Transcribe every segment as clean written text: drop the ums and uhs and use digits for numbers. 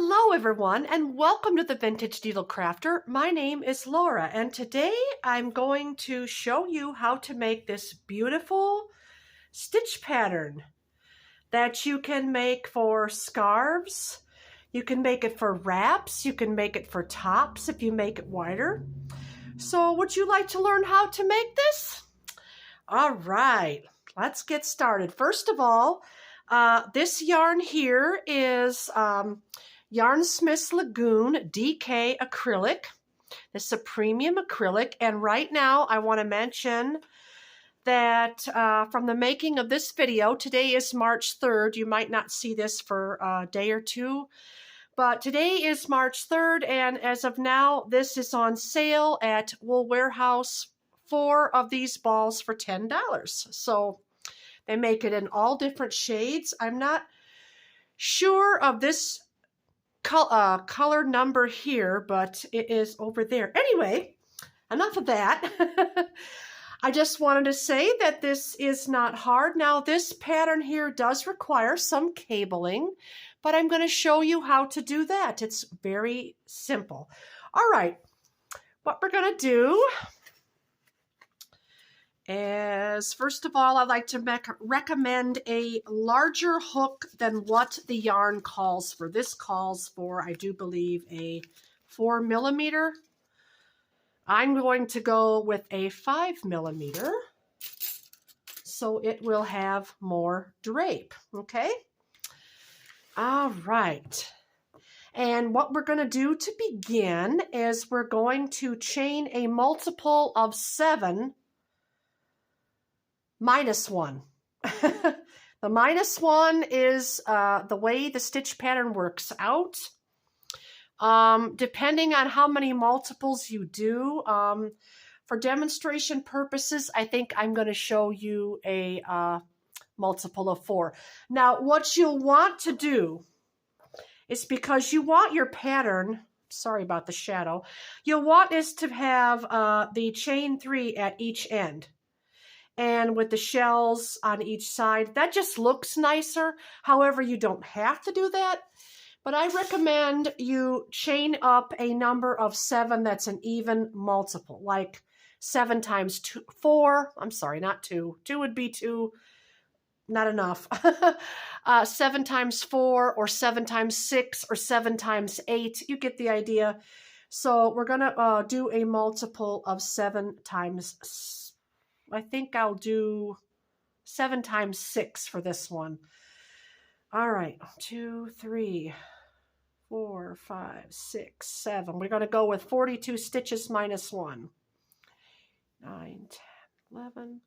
Hello everyone and welcome to the Vintage Needle Crafter. My name is Laura and today I'm going to show you how to make this beautiful stitch pattern that you can make for scarves. You can make it for wraps, you can make it for tops if you make it wider. So would you like to learn how to make this? All right, let's get started. First of all, this yarn here is Yarnsmith's Lagoon DK acrylic. This is a premium acrylic, and right now I want to mention that from the making of this video, today is March 3rd. You might not see this for a day or two, but today is March 3rd, and as of now, this is on sale at Wool Warehouse. 4 of these balls for $10. So they make it in all different shades. I'm not sure of this color number here, but it is over there. Anyway, enough of that. I just wanted to say that this is not hard. Now, this pattern here does require some cabling, but I'm going to show you how to do that. It's very simple. All right, what we're going to do is, first of all, I'd like to recommend a larger hook than what the yarn calls for. This calls for, I do believe, a 4mm. I'm going to go with a 5mm, so it will have more drape, okay? All right. And what we're going to do to begin is we're going to chain a multiple of 7 -1. The -1 is the way the stitch pattern works out. Depending on how many multiples you do, for demonstration purposes, I think I'm going to show you a multiple of 4. Now, what you'll want to do is, because you want your pattern, sorry about the shadow, you'll want is to have the chain 3 at each end. And with the shells on each side, that just looks nicer. However, you don't have to do that. But I recommend you chain up a number of 7 that's an even multiple, like 7 times 4. I'm sorry, not 2. 2 would be too, not enough. 7 times 4 or 7 times 6 or 7 times 8. You get the idea. So we're going to do a multiple of 7 times 6. I think I'll do 7 times 6 for this one. All right, 2, 3, 4, 5, 6, 7. We're going to go with 42 stitches minus 1. 9, 10, 11,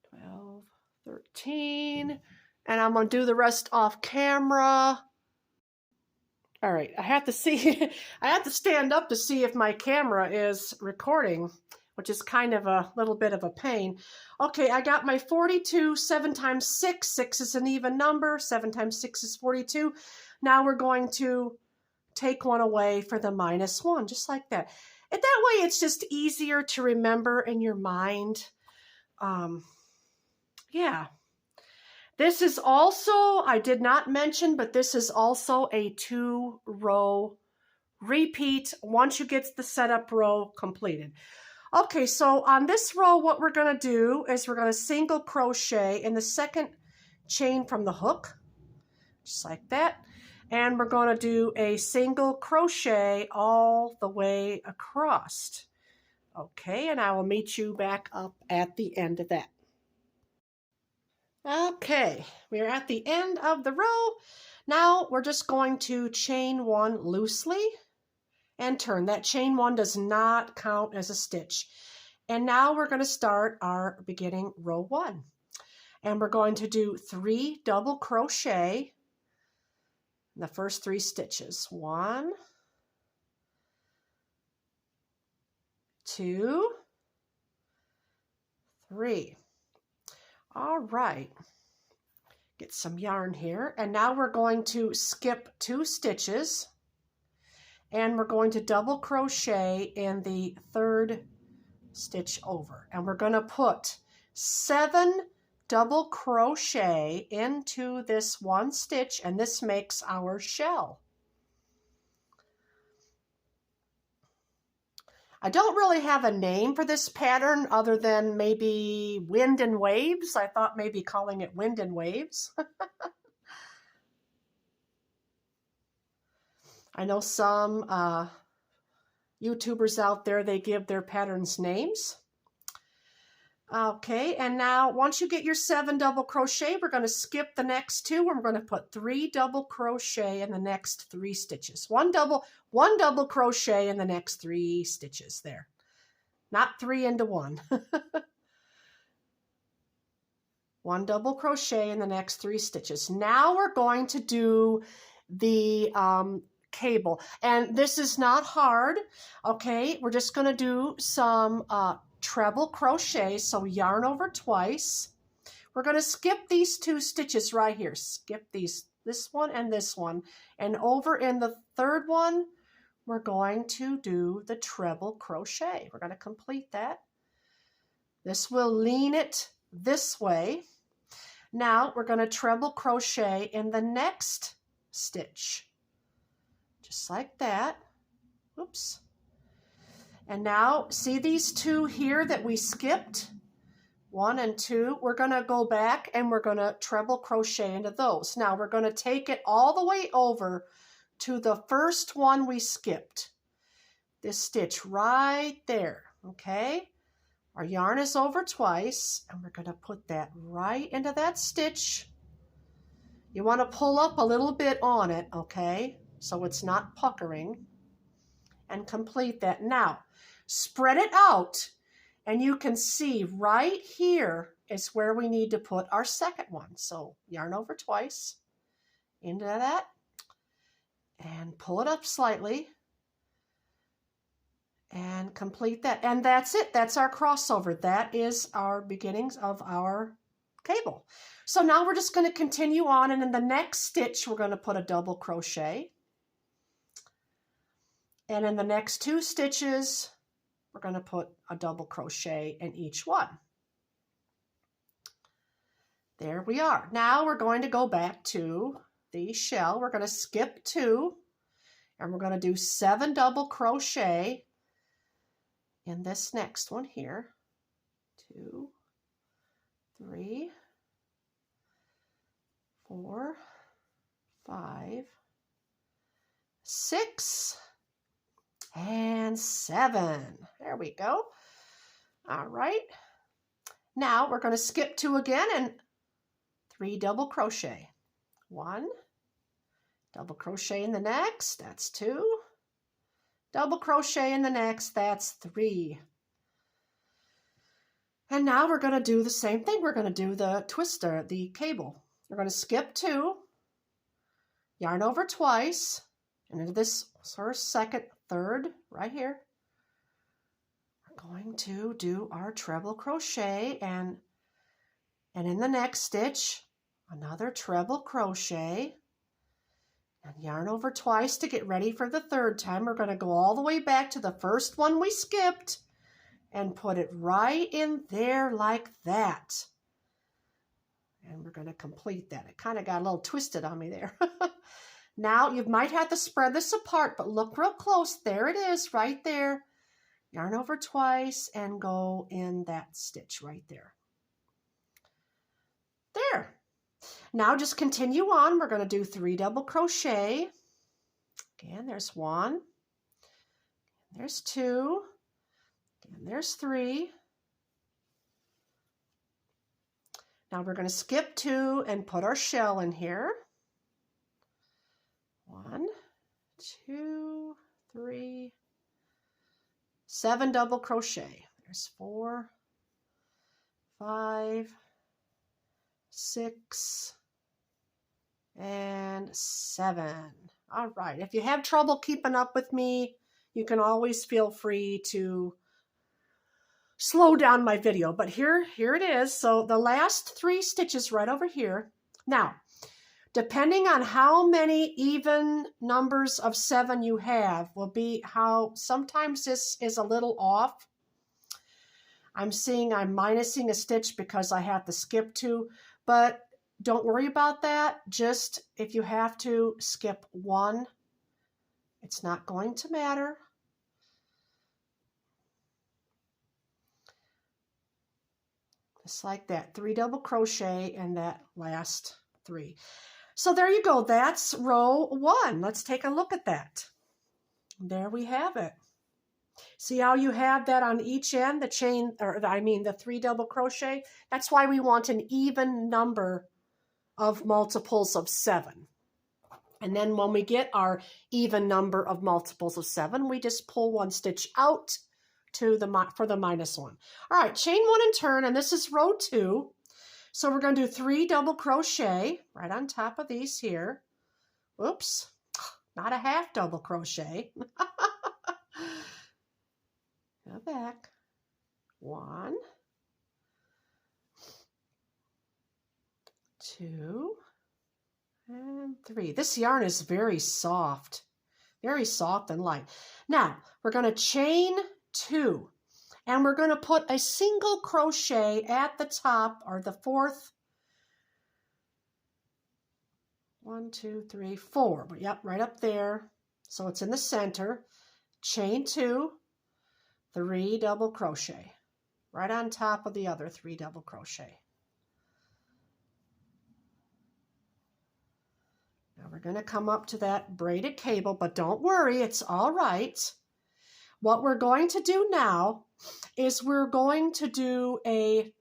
12, 13. And I'm going to do the rest off camera. All right, I have to see, I have to stand up to see if my camera is recording, which is kind of a little bit of a pain. Okay, I got my 42, 7 times 6. 6 is an even number. 7 times 6 is 42. Now we're going to take one away for the -1, just like that. And that way it's just easier to remember in your mind. Yeah. This is also, I did not mention, but this is also a 2-row repeat once you get the setup row completed. Okay, so on this row, what we're going to do is we're going to single crochet in the second chain from the hook, just like that. And we're going to do a single crochet all the way across. Okay, and I will meet you back up at the end of that. Okay, we're at the end of the row. Now we're just going to chain 1 loosely and turn. That chain 1 does not count as a stitch. And now we're going to start our beginning row 1. And we're going to do 3 double crochet in the first 3 stitches. 1, 2, 3. All right. Get some yarn here. And now we're going to skip 2 stitches. And we're going to double crochet in the 3rd stitch over. And we're going to put 7 double crochet into this 1 stitch, and this makes our shell. I don't really have a name for this pattern other than maybe wind and waves. I thought maybe calling it wind and waves. I know some YouTubers out there, they give their patterns names. Okay, and now once you get your 7 double crochet, we're going to skip the next 2 and we're going to put 3 double crochet in the next 3 stitches. One double crochet in the next 3 stitches there. Not 3 into 1. 1 double crochet in the next 3 stitches. Now we're going to do the cable, and this is not hard. Okay, we're just going to do some treble crochet, so yarn over twice. We're going to skip these 2 stitches right here. Skip these, this one and this one, and over in the 3rd one we're going to do the treble crochet. We're going to complete that. This will lean it this way. Now we're going to treble crochet in the next stitch, just like that. Oops. And now see these 2 here that we skipped, 1 and 2, we're going to go back and we're going to treble crochet into those. Now we're going to take it all the way over to the first one we skipped, this stitch right there. Okay, our yarn is over twice and we're going to put that right into that stitch. You want to pull up a little bit on it, okay, so it's not puckering, and complete that. Now spread it out, and you can see right here is where we need to put our second one. So yarn over twice into that and pull it up slightly and complete that. And that's it. That's our crossover. That is our beginnings of our cable. So now we're just going to continue on, and in the next stitch we're going to put a double crochet, and in the next 2 stitches we're going to put a double crochet in each one. There we are. Now we're going to go back to the shell. We're going to skip 2 and we're going to do 7 double crochet in this next one here. 2, 3, 4, 5, 6, and 7. There we go. All right. Now we're going to skip 2 again and 3 double crochet. 1, double crochet in the next, that's 2. Double crochet in the next, that's 3. And now we're going to do the same thing. We're going to do the twister, the cable. We're going to skip 2, yarn over twice, and into this first, second, third, right here, we're going to do our treble crochet, and in the next stitch, another treble crochet, and yarn over twice to get ready for the 3rd time. We're going to go all the way back to the first one we skipped and put it right in there like that. And we're going to complete that. It kind of got a little twisted on me there. Now you might have to spread this apart, but look real close. There it is right there. Yarn over twice and go in that stitch right there. There. Now just continue on. We're going to do 3 double crochet. Again, there's 1. There's 2. And there's 3. Now we're going to skip 2 and put our shell in here. 1, 2, 3, 7 double crochet. There's 4, 5, 6, and 7. All right. If you have trouble keeping up with me, you can always feel free to slow down my video. But here it is. So the last 3 stitches right over here. Now, depending on how many even numbers of 7 you have will be how sometimes this is a little off. I'm seeing I'm minusing a stitch because I have to skip 2, but don't worry about that. Just if you have to skip 1, it's not going to matter. Just like that, 3 double crochet in that last 3. So there you go, that's row 1. Let's take a look at that. There we have it. See how you have that on each end, the chain, or I mean the 3 double crochet? That's why we want an even number of multiples of 7. And then when we get our even number of multiples of 7, we just pull 1 stitch out to for the -1. All right, chain 1 and turn, and this is row 2. So we're going to do 3 double crochet right on top of these here. Oops, not a half double crochet. Go back. 1, 2, and 3. This yarn is very soft and light. Now we're going to chain 2, and we're going to put a single crochet at the top, or the 4th. 1, 2, 3, 4. Yep, right up there. So it's in the center. Chain 2, 3 double crochet right on top of the other 3 double crochet. Now we're going to come up to that braided cable, but don't worry, it's all right. What we're going to do now is we're going to do a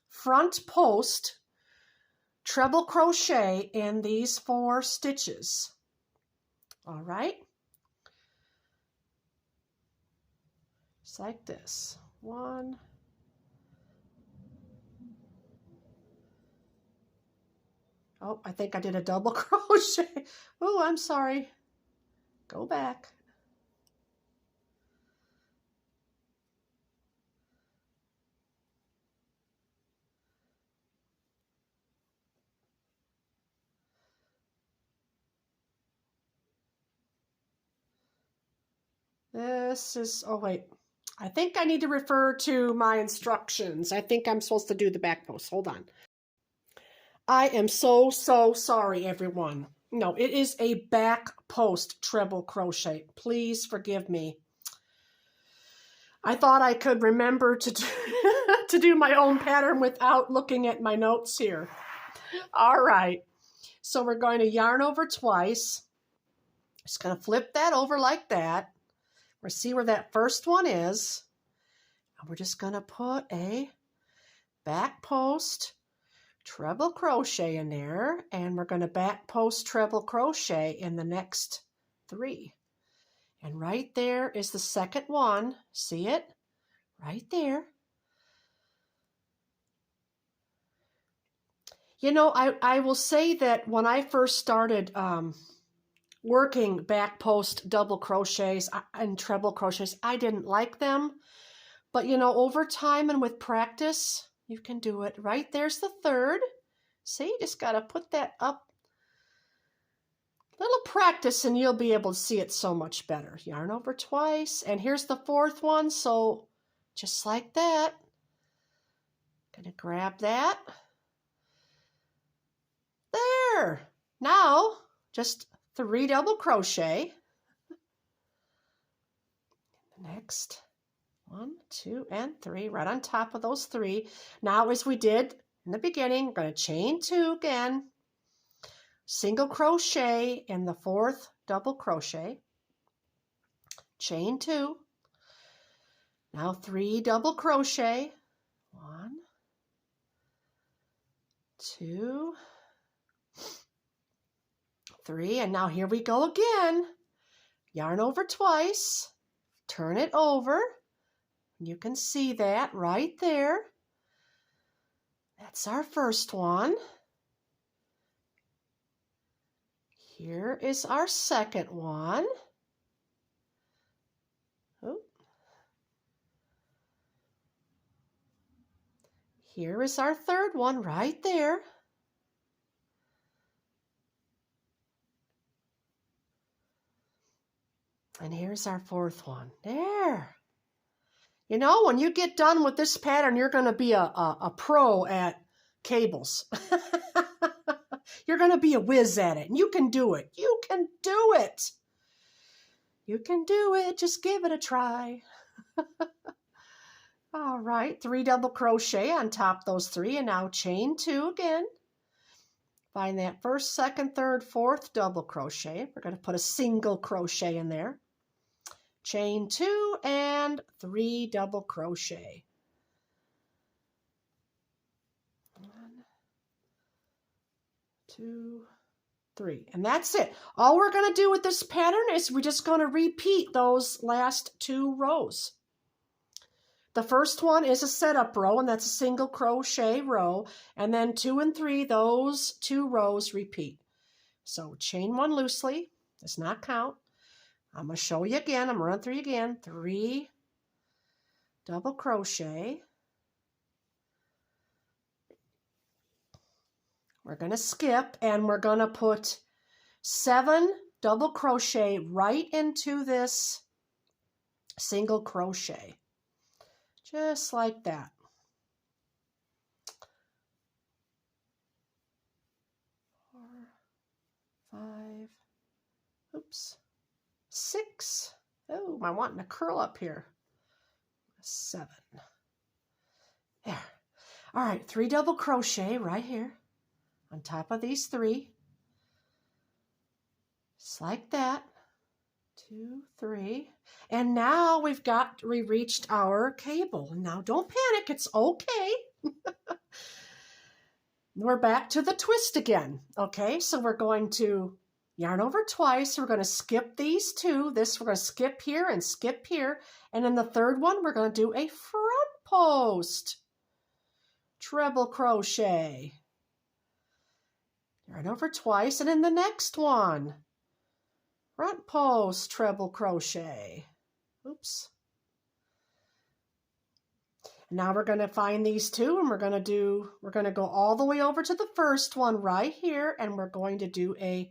front post treble crochet in these 4 stitches. All right? Just like this. 1, oh, I think I did a double crochet. Oh, I'm sorry. Go back. This is, oh wait, I think I need to refer to my instructions. I think I'm supposed to do the back post. Hold on. I am so sorry, everyone. No, it is a back post treble crochet. Please forgive me. I thought I could remember to do, to do my own pattern without looking at my notes here. All right. So we're going to yarn over twice. Just going to flip that over like that. We'll see where that first one is. And we're just going to put a back post treble crochet in there, and we're going to back post treble crochet in the next 3. And right there is the second one. See it? Right there. You know, I will say that when I first started working back post double crochets and treble crochets, I didn't like them. But, you know, over time and with practice, you can do it. Right there's the third. See, just got to put that up. Little practice and you'll be able to see it so much better. Yarn over twice. And here's the 4th one. So just like that. Gonna grab that. There. Now, just 3 double crochet. Next. 1, 2, and 3 right on top of those 3. Now, as we did in the beginning, we're going to chain 2 again, single crochet in the 4th double crochet, chain 2, now 3 double crochet, 1, 2, 3, and now here we go again. Yarn over twice, turn it over. You can see that right there. That's our first one. Here is our second one. Oh. Here is our third one right there. And here's our 4th one. There. You know, when you get done with this pattern, you're going to be a pro at cables. You're going to be a whiz at it, and you can do it. You can do it. You can do it. Just give it a try. All right, 3 double crochet on top those 3, and now chain 2 again. Find that first, second, third, fourth double crochet. We're going to put a single crochet in there. Chain 2 and 3 double crochet. 1, 2, 3, and that's it. All we're going to do with this pattern is we're just going to repeat those last 2 rows. The first one is a setup row, and that's a single crochet row, and then 2 and 3, those 2 rows repeat. So chain 1 loosely, does not count. I'm going to show you again. I'm going to run through again. 3 double crochet. We're going to skip, and we're going to put 7 double crochet right into this single crochet. Just like that. 4, 5, oops, 6. Oh, I'm wanting to curl up here. 7. There. All right, 3 double crochet right here on top of these 3. Just like that. 2, 3. And now we reached our cable. Now don't panic, it's okay. We're back to the twist again. Okay, so we're going to yarn over twice. We're going to skip these 2. We're going to skip here and skip here. And in the third one, we're going to do a front post. Treble crochet. Yarn over twice, and in the next one, front post, treble crochet. Oops. Now we're going to find these 2, and we're going to go all the way over to the first one right here, and we're going to do a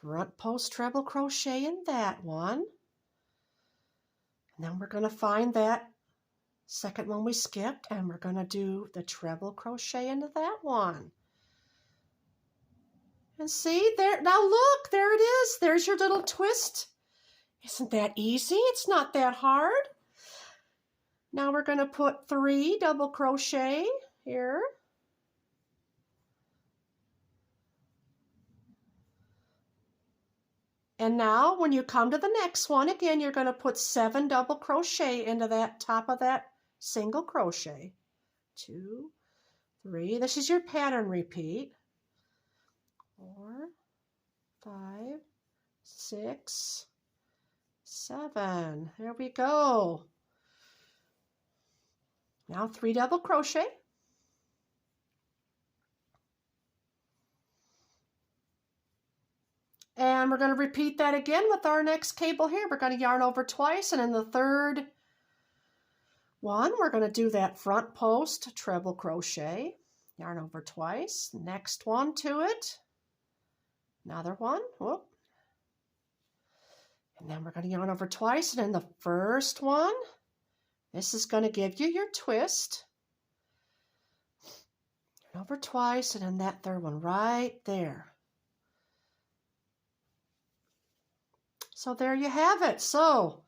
front post treble crochet in that one. And then we're going to find that second one we skipped, and we're going to do the treble crochet into that one. And see there, now look, there it is. There's your little twist. Isn't that easy? It's not that hard. Now we're going to put 3 double crochet here. And now when you come to the next one, again, you're going to put 7 double crochet into that top of that single crochet. 2, 3. This is your pattern repeat. 4, 5, 6, 7. There we go. Now 3 double crochet. And we're going to repeat that again with our next cable here. We're going to yarn over twice, and in the third one, we're going to do that front post treble crochet. Yarn over twice. Next one to it. Another one. Whoop. And then we're going to yarn over twice, and in the first one, this is going to give you your twist. Yarn over twice, and in that third one right there. So there you have it. So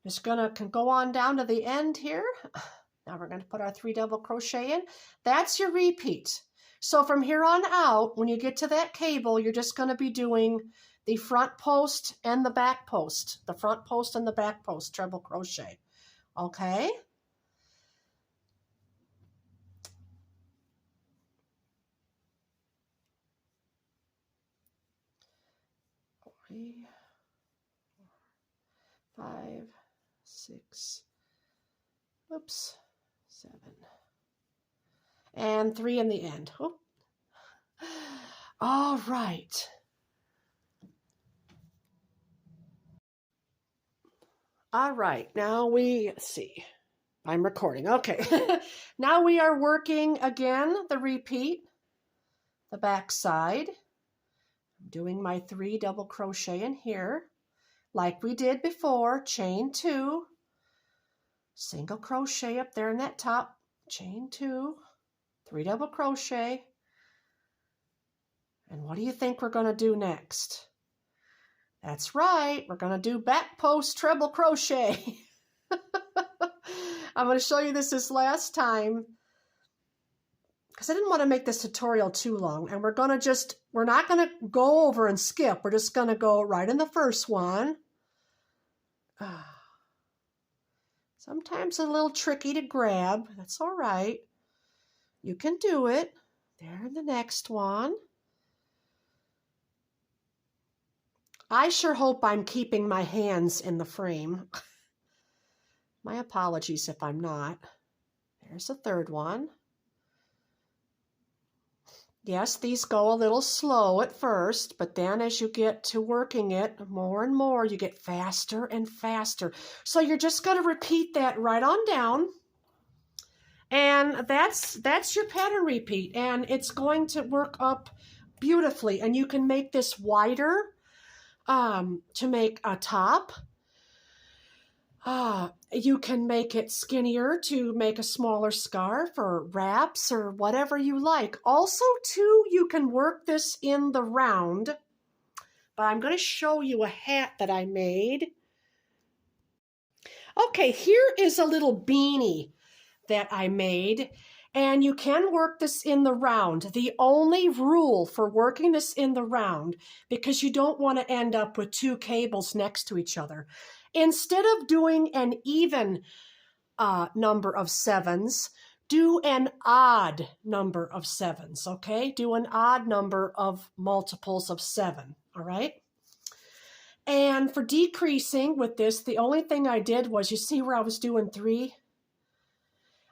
just gonna go on down to the end here. Now we're going to put our 3 double crochet in. That's your repeat. So from here on out, when you get to that cable, you're just going to be doing the front post and the back post. The front post and the back post treble crochet. Okay? Three, 5, 6, oops, 7, and 3 in the end. Oh. All right. All right, now let's see. I'm recording. Okay. Now we are working again the repeat, the back side. I'm doing my 3 double crochet in here. Like we did before, chain 2, single crochet up there in that top, chain 2, 3 double crochet. And what do you think we're going to do next? That's right, we're going to do back post treble crochet. I'm going to show you this last time because I didn't want to make this tutorial too long. And we're not going to go over and skip. We're just going to go right in the first one. Sometimes a little tricky to grab. That's all right. You can do it. There in the next one. I sure hope I'm keeping my hands in the frame. My apologies if I'm not. There's the third one. Yes, these go a little slow at first, but then as you get to working it more and more, you get faster and faster. So you're just going to repeat that right on down. And that's your pattern repeat. And it's going to work up beautifully. And you can make this wider to make a top. You can make it skinnier to make a smaller scarf or wraps or whatever you like. Also, too, you can work this in the round. But I'm going to show you a hat that I made. Okay, here is a little beanie that I made. And you can work this in the round. The only rule for working this in the round, because you don't want to end up with two cables next to each other, instead of doing an even number of sevens, do an odd number of sevens, okay? Do an odd number of multiples of 7, all right? And for decreasing with this, the only thing I did was, you see where I was doing 3?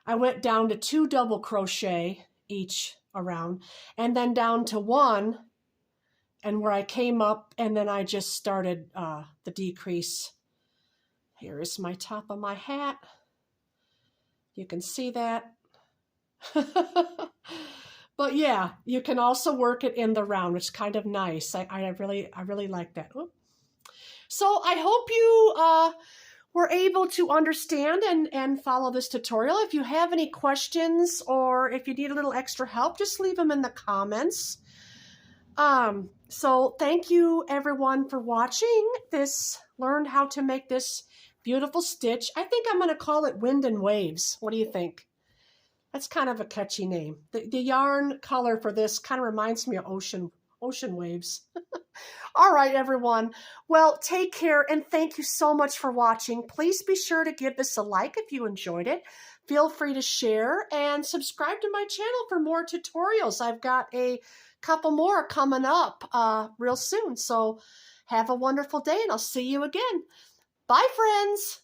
I went down to 2 double crochet each around, and then down to 1, and where I came up, and then I just started the decrease. Here is my top of my hat. You can see that. But yeah, you can also work it in the round, which is kind of nice. I really like that. Oop. So I hope you were able to understand and follow this tutorial. If you have any questions or if you need a little extra help, just leave them in the comments. So thank you everyone for watching this, learn how to make this beautiful stitch. I think I'm going to call it Wind and Waves. What do you think? That's kind of a catchy name. The yarn color for this kind of reminds me of ocean waves. All right, everyone. Well, take care, and thank you so much for watching. Please be sure to give this a like if you enjoyed it. Feel free to share and subscribe to my channel for more tutorials. I've got a couple more coming up real soon. So have a wonderful day, and I'll see you again. Bye, friends.